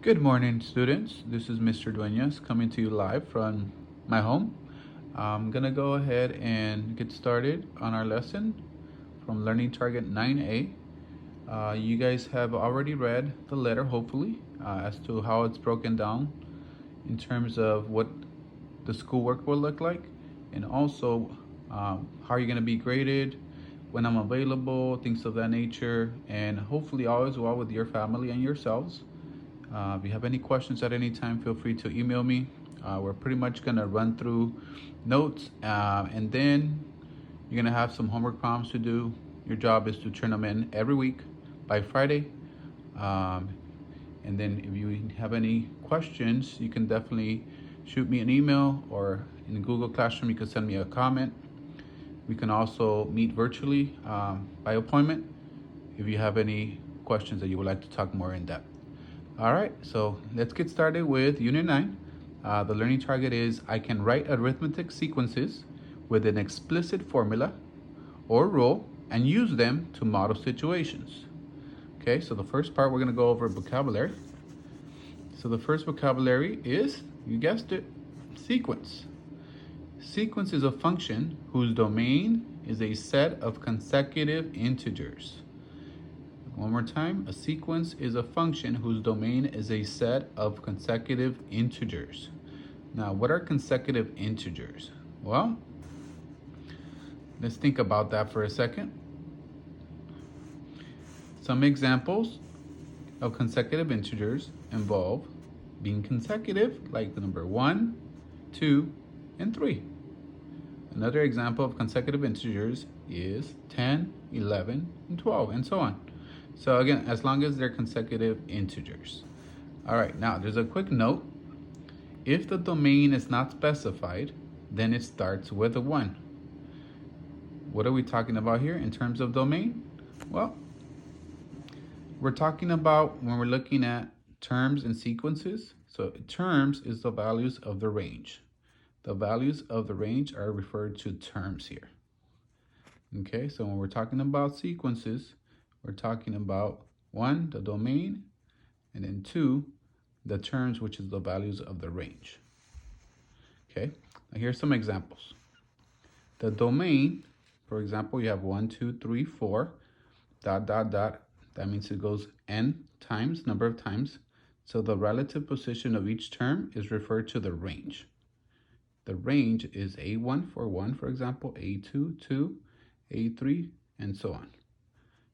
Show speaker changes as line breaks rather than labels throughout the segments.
Good morning, students. This is Mr. Dueñas coming to you live from my home. I'm gonna go ahead and get started on our lesson from Learning Target 9A. You guys have already read the letter, hopefully, as to how it's broken down in terms of what the schoolwork will look like, and also how you're gonna be graded, when I'm available, things of that nature, and hopefully all is well with your family and yourselves. If you have any questions at any time, feel free to email me. We're pretty much gonna run through notes, and then you're gonna have some homework problems to do. Your job is to turn them in every week by Friday. Um, and then if you have any questions, you can definitely shoot me an email, or in Google Classroom, you can send me a comment. We can also meet virtually by appointment if you have any questions that you would like to talk more in depth. All right, so let's get started with Unit 9. The learning target is I can write arithmetic sequences with an explicit formula or rule and use them to model situations. Okay, so the first part we're gonna go over vocabulary. So the first vocabulary is, you guessed it, sequence. Sequence is a function whose domain is a set of consecutive integers. One more time, a sequence is a function whose domain is a set of consecutive integers. Now, what are consecutive integers? Well, let's think about that for a second. Some examples of consecutive integers involve being consecutive, like the number 1, 2, and 3. Another example of consecutive integers is 10, 11, and 12, and so on. So again, as long as they're consecutive integers. All right, now there's a quick note. If the domain is not specified, then it starts with a 1. What are we talking about here in terms of domain? Well, we're talking about when we're looking at terms and sequences. So terms is the values of the range. The values of the range are referred to terms here. Okay, so when we're talking about sequences, we're talking about 1, the domain, and then 2, the terms, which is the values of the range. Okay, now here's some examples. The domain, for example, you have 1, 2, 3, 4, dot, dot, dot. That means it goes n times, number of times. So the relative position of each term is referred to the range. The range is A1 for 1, for example, A2, 2, A3, and so on.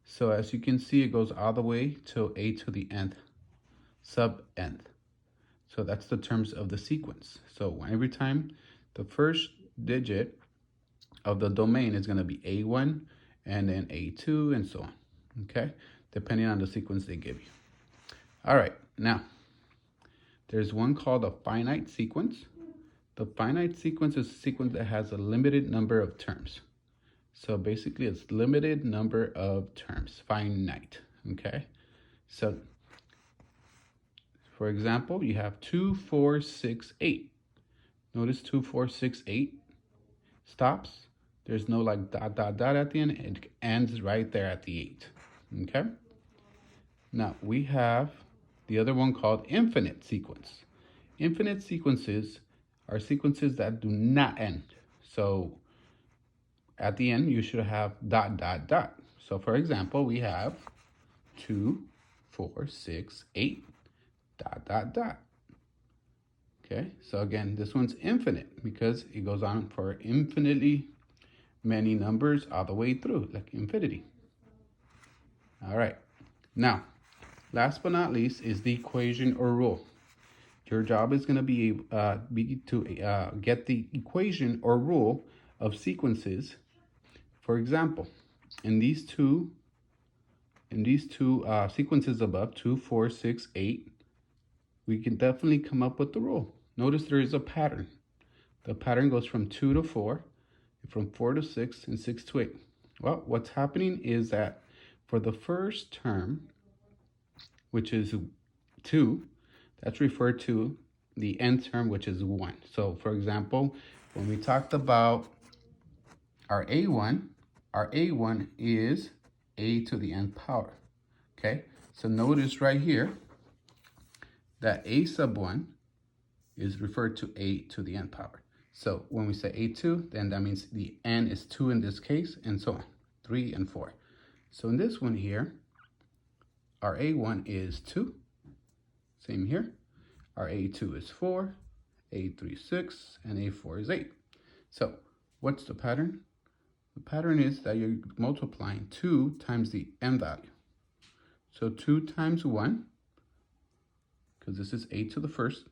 So as you can see, it goes all the way to a to the nth, sub nth. So that's the terms of the sequence. So every time the first digit of the domain is going to be A1 and then A2 and so on, okay? Depending on the sequence they give you. All right, now there's one called a finite sequence. The finite sequence is a sequence that has a limited number of terms. So basically it's limited number of terms, finite, okay? So for example, you have 2, 4, 6, 8. Notice 2, 4, 6, 8 stops. There's no like dot, dot, dot at the end. It ends right there at the 8, okay? Now we have the other one called infinite sequence. Infinite sequences are sequences that do not end. So at the end, you should have dot, dot, dot. So for example, we have 2, 4, 6, 8, dot, dot, dot. Okay, so again, this one's infinite because it goes on for infinitely many numbers all the way through, like infinity. All right, now, last but not least is the equation or rule. Your job is going to be to get the equation or rule of sequences. For example, in these two sequences above, 2, 4, 6, 8, we can definitely come up with the rule. Notice there is a pattern. The pattern goes from 2 to 4, from 4 to 6, and 6 to 8. Well, what's happening is that for the first term, which is 2, that's referred to the nth term, which is 1. So for example, when we talked about our A1 is a to the nth power. Okay, so notice right here, that a sub 1 is referred to a to the n power. So when we say a2, then that means the n is 2 in this case, and so on, 3 and 4. So in this one here, our a1 is 2. Same here. Our a2 is 4, a3 6, and a4 is 8. So what's the pattern? The pattern is that you're multiplying 2 times the n value. So 2 times 1, because this is a to the first,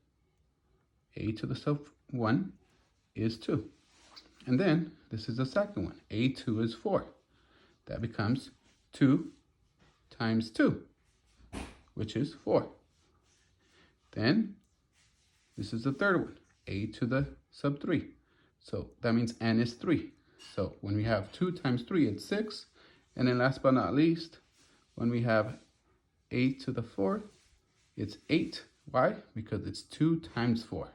a to the sub 1 is 2. And then this is the second one, a2 is 4. That becomes 2 times 2, which is 4. Then this is the third one, a to the sub 3. So that means n is 3. So when we have 2 times 3, it's 6. And then last but not least, when we have a to the 4th, it's 8. Why? Because it's 2 times 4.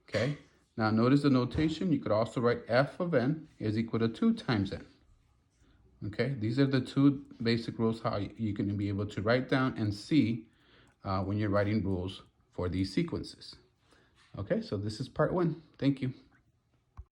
Okay? Now notice the notation. You could also write f of n is equal to 2 times n. Okay? These are the two basic rules how you can be able to write down and see when you're writing rules for these sequences. Okay, so this is part 1. Thank you.